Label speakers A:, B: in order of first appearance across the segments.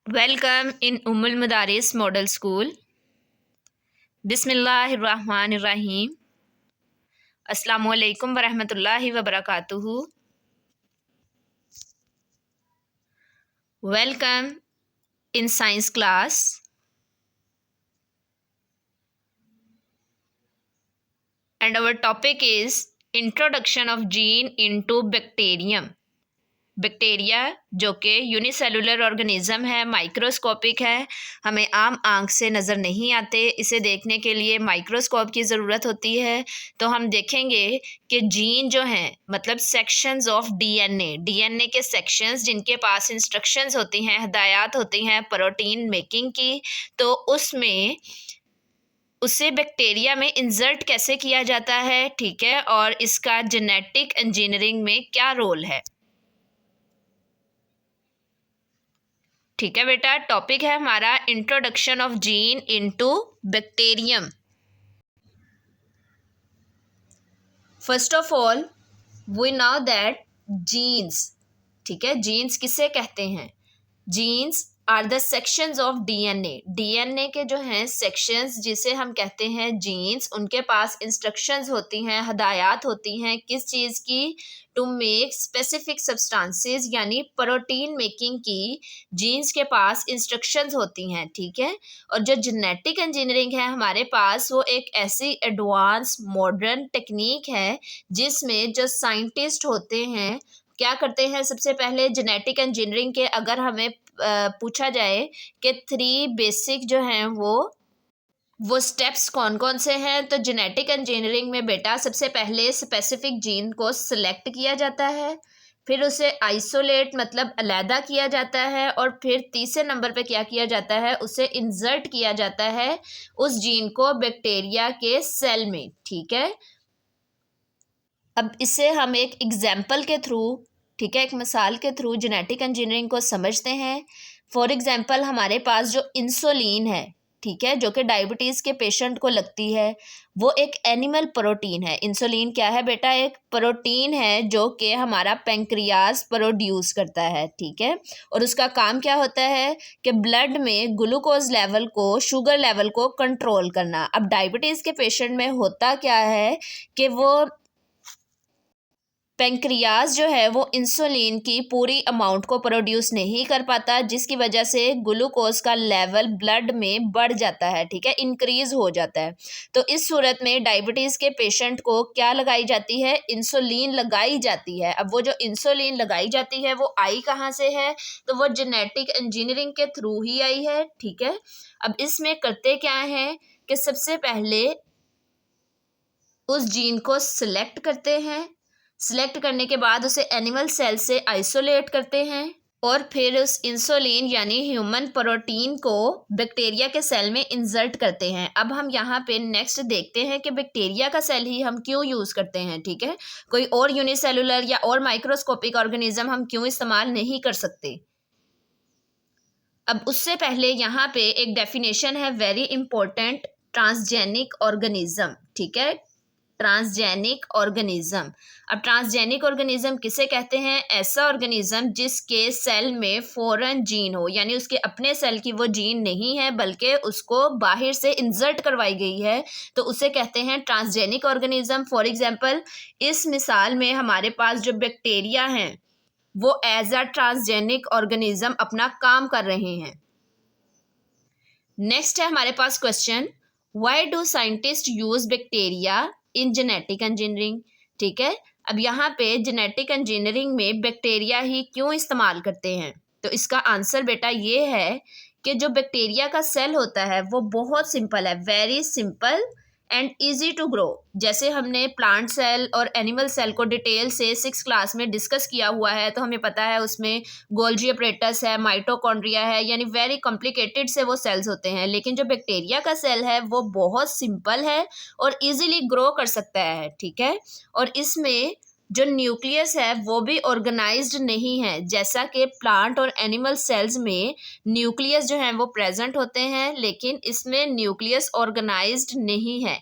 A: Welcome in Ummul Madaris Model School. Bismillahirrahmanirrahim. Assalamu alaikum wa rahmatullahi wa barakatuhu. Welcome in science class. And our topic is introduction of gene into bacterium. Bacteria जो कि unicellular organism है, microscopic है, हमें आम आंख से नज़र नहीं आते, इसे देखने के लिए माइक्रोस्कोप की ज़रूरत होती है। तो हम देखेंगे कि जीन जो हैं मतलब सेक्शंस ऑफ डीएनए के सेक्शंस जिनके पास इंस्ट्रक्शंस होती हैं, हदायत होती हैं प्रोटीन मेकिंग की, तो उसमें उसे बैक्टीरिया में इंसर्ट कैसे किया जाता है, ठीक है, और इसका जेनेटिक इंजीनियरिंग में क्या रोल है। ठीक है बेटा, टॉपिक है हमारा introduction of gene into bacterium. First of all we know that genes, ठीक है, जीन्स किसे कहते हैं? Genes are the sections of DNA के जो हैं सेक्शंस जिसे हम कहते हैं जीन्स, उनके पास इंस्ट्रक्शंस होती हैं, हदायत होती हैं किस चीज़ की? टू मेक स्पेसिफिक सब्सटेंसेस यानी प्रोटीन मेकिंग की जीन्स के पास इंस्ट्रक्शंस होती हैं, ठीक है। और जो जेनेटिक इंजीनियरिंग है हमारे पास वो एक ऐसी एडवांस मॉडर्न टेक्निक है जिसमें जो साइंटिस्ट होते हैं क्या करते हैं, सबसे पहले जेनेटिक इंजीनियरिंग के अगर हमें पूछा जाए कि 3 बेसिक जो हैं वो स्टेप्स कौन कौन से हैं, तो जेनेटिक इंजीनियरिंग में बेटा सबसे पहले स्पेसिफिक जीन को सिलेक्ट किया जाता है, फिर उसे आइसोलेट मतलब अलहदा किया जाता है, और फिर तीसरे नंबर पे क्या किया जाता है, उसे इंसर्ट किया जाता है उस जीन को बैक्टीरिया के सेल में, ठीक है। अब इसे हम एक एग्जाम्पल के थ्रू, ठीक है, एक मिसाल के थ्रू जेनेटिक इंजीनियरिंग को समझते हैं। फॉर एग्जांपल हमारे पास जो इंसुलिन है, ठीक है, जो कि डायबिटीज़ के पेशेंट को लगती है, वो एक एनिमल प्रोटीन है। इंसुलिन क्या है बेटा? एक प्रोटीन है जो कि हमारा पेंक्रियाज प्रोड्यूस करता है, ठीक है। और उसका काम क्या होता है कि ब्लड में ग्लूकोज लेवल को, शुगर लेवल को कंट्रोल करना। अब डायबिटीज़ के पेशेंट में होता क्या है कि वो पेंक्रियाज जो है वो इंसुलिन की पूरी अमाउंट को प्रोड्यूस नहीं कर पाता, जिसकी वजह से ग्लूकोज का लेवल ब्लड में बढ़ जाता है, ठीक है, इंक्रीज हो जाता है। तो इस सूरत में डायबिटीज़ के पेशेंट को क्या लगाई जाती है? इंसुलिन लगाई जाती है। अब वो जो इंसुलिन लगाई जाती है वो आई कहाँ से है? तो वो जेनेटिक इंजीनियरिंग के थ्रू ही आई है, ठीक है। अब इसमें करते क्या है कि सबसे पहले उस जीन को सिलेक्ट करते हैं, सिलेक्ट करने के बाद उसे एनिमल सेल से आइसोलेट करते हैं, और फिर उस इंसुलिन यानी ह्यूमन प्रोटीन को बैक्टीरिया के सेल में इंसर्ट करते हैं। अब हम यहाँ पे नेक्स्ट देखते हैं कि बैक्टीरिया का सेल ही हम क्यों यूज़ करते हैं, ठीक है, कोई और यूनिसेलुलर या और माइक्रोस्कोपिक ऑर्गेनिज्म हम क्यों इस्तेमाल नहीं कर सकते। अब उससे पहले यहाँ पे एक डेफिनेशन है वेरी इंपॉर्टेंट, ट्रांसजेनिक ऑर्गेनिज्म, ठीक है, ट्रांसजेनिक ऑर्गेनिज्म। अब ट्रांसजेनिक ऑर्गेनिज्म किसे कहते हैं? ऐसा ऑर्गेनिज्म जिसके सेल में फॉरेन जीन हो, यानी उसके अपने सेल की वो जीन नहीं है बल्कि उसको बाहर से इंसर्ट करवाई गई है, तो उसे कहते हैं ट्रांसजेनिक ऑर्गेनिज्म। फॉर एग्जांपल इस मिसाल में हमारे पास जो बैक्टीरिया हैं वो एज अ ट्रांसजेनिक ऑर्गेनिज्म अपना काम कर रहे हैं। नेक्स्ट है हमारे पास question, why do scientist use bacteria in genetic engineering, ठीक है। अब यहाँ पे जेनेटिक इंजीनियरिंग में बैक्टीरिया ही क्यों इस्तेमाल करते हैं? तो इसका आंसर बेटा ये है कि जो बैक्टीरिया का सेल होता है वो बहुत सिंपल है, very simple and easy to grow. जैसे हमने प्लांट सेल और एनिमल सेल को डिटेल से 6th क्लास में डिस्कस किया हुआ है, तो हमें पता है उसमें गोल्जी अपरेटस है, माइटोकॉन्ड्रिया है, यानी वेरी कॉम्प्लिकेटेड से वो सेल्स होते हैं। लेकिन जो बैक्टीरिया का सेल है वो बहुत सिंपल है और इजीली ग्रो कर सकता है, ठीक है। और इसमें जो न्यूक्लियस है वो भी ऑर्गेनाइज्ड नहीं है, जैसा कि प्लांट और एनिमल सेल्स में न्यूक्लियस जो है वो प्रेजेंट होते हैं, लेकिन इसमें न्यूक्लियस ऑर्गेनाइज्ड नहीं है।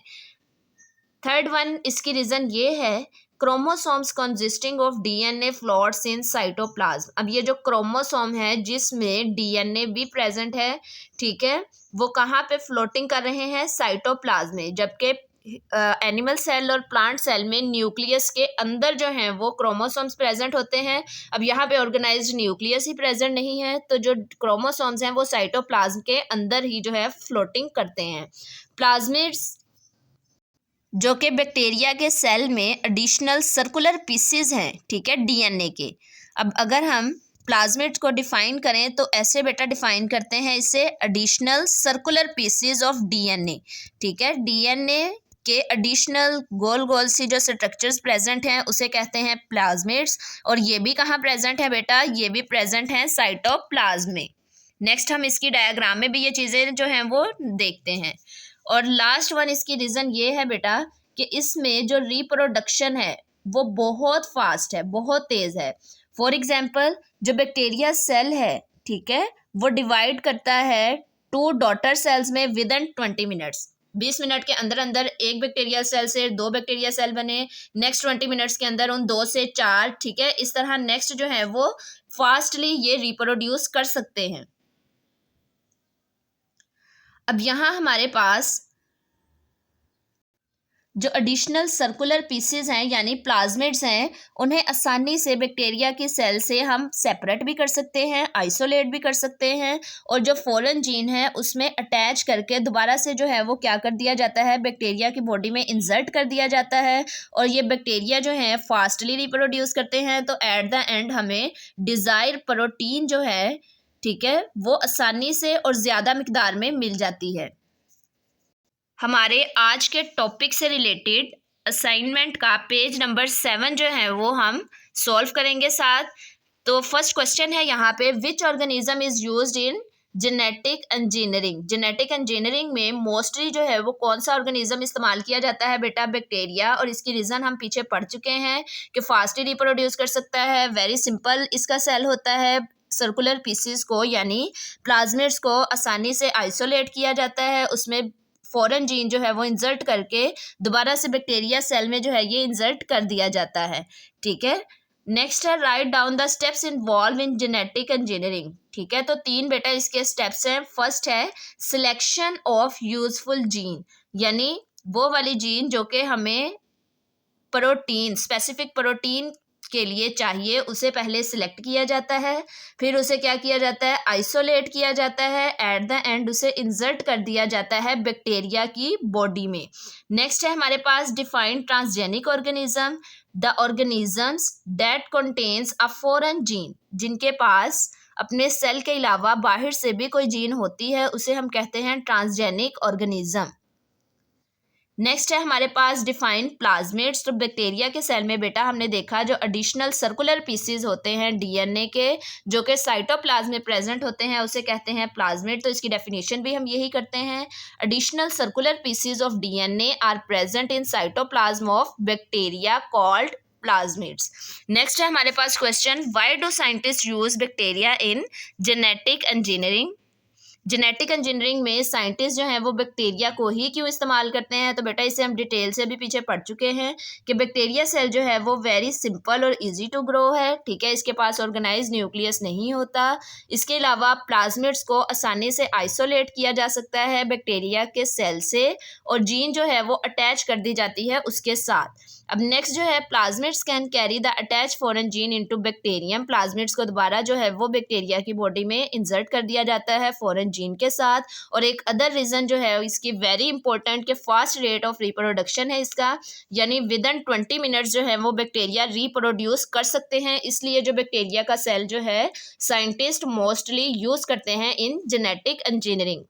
A: थर्ड वन इसकी रीज़न ये है chromosomes consisting of DNA floats in cytoplasm. अब ये जो क्रोमोसोम है जिसमें डीएनए भी प्रेजेंट है, ठीक है, वो कहाँ पे फ्लोटिंग कर रहे हैं? साइटोप्लाज्म में। जबकि एनिमल सेल और प्लांट सेल में न्यूक्लियस के अंदर जो है वो क्रोमोसोम्स प्रेजेंट होते हैं। अब यहाँ पे ऑर्गेनाइज्ड न्यूक्लियस ही प्रेजेंट नहीं है, तो जो क्रोमोसोम्स हैं वो साइटोप्लाज्म के अंदर ही जो है फ्लोटिंग करते हैं। प्लाज्मिड्स जो कि बैक्टीरिया के सेल में एडिशनल सर्कुलर पीसेस हैं, ठीक है, डीएनए के। अब अगर हम प्लाज्मिड को डिफाइन करें तो ऐसे बेटा डिफाइन करते हैं इसे, additional circular pieces of DNA, ठीक है। डीएनए के एडिशनल गोल गोल सी जो स्ट्रक्चर्स प्रेजेंट हैं उसे कहते हैं प्लाज्मिड्स। और ये भी कहाँ प्रेजेंट है बेटा? ये भी प्रेजेंट हैं साइटोप्लाज्म में। नेक्स्ट हम इसकी डायग्राम में भी ये चीज़ें जो हैं वो देखते हैं। और लास्ट वन इसकी रीज़न ये है बेटा कि इसमें जो रिप्रोडक्शन है वो बहुत फास्ट है, बहुत तेज़ है। फॉर एग्जांपल जो बैक्टीरिया सेल है, ठीक है, वो डिवाइड करता है 2 डॉटर सेल्स में विद इन 20 मिनट्स। 20 मिनट के अंदर अंदर एक बैक्टीरिया सेल से 2 बैक्टीरिया सेल बने, नेक्स्ट 20 मिनट्स के अंदर उन 2 से 4, ठीक है, इस तरह नेक्स्ट जो है वो फास्टली ये रिप्रोड्यूस कर सकते हैं। अब यहाँ हमारे पास जो एडिशनल सर्कुलर पीसेस हैं यानी प्लाज्मिड्स हैं, उन्हें आसानी से बैक्टीरिया की सेल से हम सेपरेट भी कर सकते हैं, आइसोलेट भी कर सकते हैं, और जो फॉरेन जीन है उसमें अटैच करके दोबारा से जो है वो क्या कर दिया जाता है, बैक्टीरिया की बॉडी में इंसर्ट कर दिया जाता है। और ये बैक्टीरिया जो है फास्टली रिप्रोड्यूस करते हैं, तो एट द एंड हमें डिज़ायर प्रोटीन जो है, ठीक है, वो आसानी से और ज़्यादा मिकदार में मिल जाती है। हमारे आज के टॉपिक से रिलेटेड असाइनमेंट का पेज नंबर 7 जो है वो हम सॉल्व करेंगे साथ। तो फर्स्ट क्वेश्चन है यहाँ पे, which organism is used in genetic engineering. Genetic engineering में मोस्टली जो है वो कौन सा ऑर्गेनिज्म इस्तेमाल किया जाता है बेटा? बैक्टीरिया। और इसकी रीज़न हम पीछे पढ़ चुके हैं कि फास्टली रिप्रोड्यूस कर सकता है, वेरी सिंपल इसका सेल होता है, सर्कुलर पीसेस को यानी प्लाज्मिड्स को आसानी से आइसोलेट किया जाता है, उसमें फॉरेन जीन जो है वो इंसर्ट करके दोबारा से बैक्टीरिया सेल में जो है ये इंसर्ट कर दिया जाता है, ठीक है। नेक्स्ट है, write down the steps involve in genetic engineering, ठीक है। तो 3 बेटा इसके स्टेप्स हैं। फर्स्ट है सिलेक्शन ऑफ यूजफुल जीन, यानी वो वाली जीन जो कि हमें प्रोटीन, स्पेसिफिक प्रोटीन के लिए चाहिए, उसे पहले सिलेक्ट किया जाता है, फिर उसे क्या किया जाता है, आइसोलेट किया जाता है, एट द एंड उसे इंसर्ट कर दिया जाता है बैक्टीरिया की बॉडी में। नेक्स्ट है हमारे पास define transgenic organism, the organisms that contains a foreign gene, जिनके पास अपने सेल के अलावा बाहर से भी कोई जीन होती है उसे हम कहते हैं ट्रांसजेनिक ऑर्गेनिज्म। नेक्स्ट है हमारे पास डिफाइन प्लाज्मिड्स। तो बैक्टीरिया के सेल में बेटा हमने देखा जो एडिशनल सर्कुलर पीसेस होते हैं डीएनए के, जो कि साइटोप्लाज्म में प्रेजेंट होते हैं, उसे कहते हैं प्लाज्मिड। तो इसकी डेफिनेशन भी हम यही करते हैं, additional circular pieces of DNA are present in cytoplasm of bacteria called plasmids. Next है हमारे पास question, why do scientist use bacteria in genetic engineering. Genetic engineering में साइंटिस्ट जो हैं वो बैक्टीरिया को ही क्यों इस्तेमाल करते हैं? तो बेटा इसे हम डिटेल से भी पीछे पढ़ चुके हैं कि बैक्टीरिया सेल जो है वो वेरी सिंपल और इजी टू ग्रो है, ठीक है, इसके पास ऑर्गेनाइज न्यूक्लियस नहीं होता। इसके अलावा प्लाज्मिड्स को आसानी से आइसोलेट किया जा सकता है बैक्टीरिया के सेल से, और जीन जो है वो अटैच कर दी जाती है उसके साथ। अब नेक्स्ट जो है, plasmids can carry the attach foreign gene into bacterium. Plasmids को दोबारा जो है वो बैक्टीरिया की बॉडी में इंसर्ट कर दिया जाता है फॉरेन जीन के साथ। और एक अदर रीज़न जो है इसकी वेरी इंपॉर्टेंट कि फास्ट रेट ऑफ रिप्रोडक्शन है इसका, यानी विद इन 20 मिनट्स जो है वो बैक्टीरिया रिप्रोड्यूस कर सकते हैं। इसलिए जो बैक्टीरिया का सेल जो है साइंटिस्ट मोस्टली यूज़ करते हैं इन जेनेटिक इंजीनियरिंग।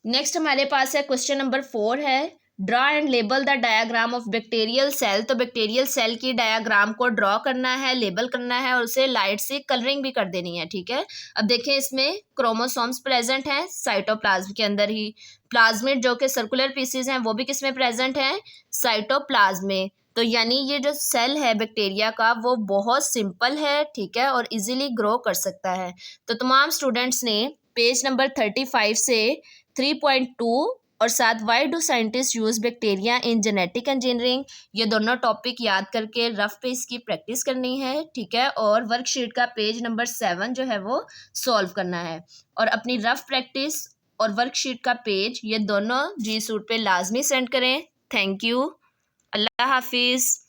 A: नेक्स्ट हमारे पास है क्वेश्चन नंबर 4 है, draw and label the diagram of bacterial cell. तो बैक्टीरियल सेल की डायाग्राम को ड्रॉ करना है, लेबल करना है और उसे लाइट से कलरिंग भी कर देनी है, ठीक है। अब देखें इसमें क्रोमोसोम्स प्रेजेंट हैं साइटोप्लाज्म के अंदर ही, प्लाज्मिड जो कि सर्कुलर पीसेज हैं वो भी किसमें प्रेजेंट हैं, साइटोप्लाज्म में। तो यानी ये जो सेल है बैक्टीरिया का वो बहुत सिंपल है, ठीक है, और इजीली ग्रो कर सकता है। तो तमाम स्टूडेंट्स ने पेज नंबर 35 से 3.2 और साथ why do scientist use bacteria in genetic engineering, ये दोनों टॉपिक याद करके रफ पे इसकी प्रैक्टिस करनी है, ठीक है। और वर्कशीट का पेज नंबर 7 जो है वो सॉल्व करना है। और अपनी रफ प्रैक्टिस और वर्कशीट का पेज ये दोनों जी सूट पे लाजमी सेंड करें। Thank you. अल्लाह हाफिज़।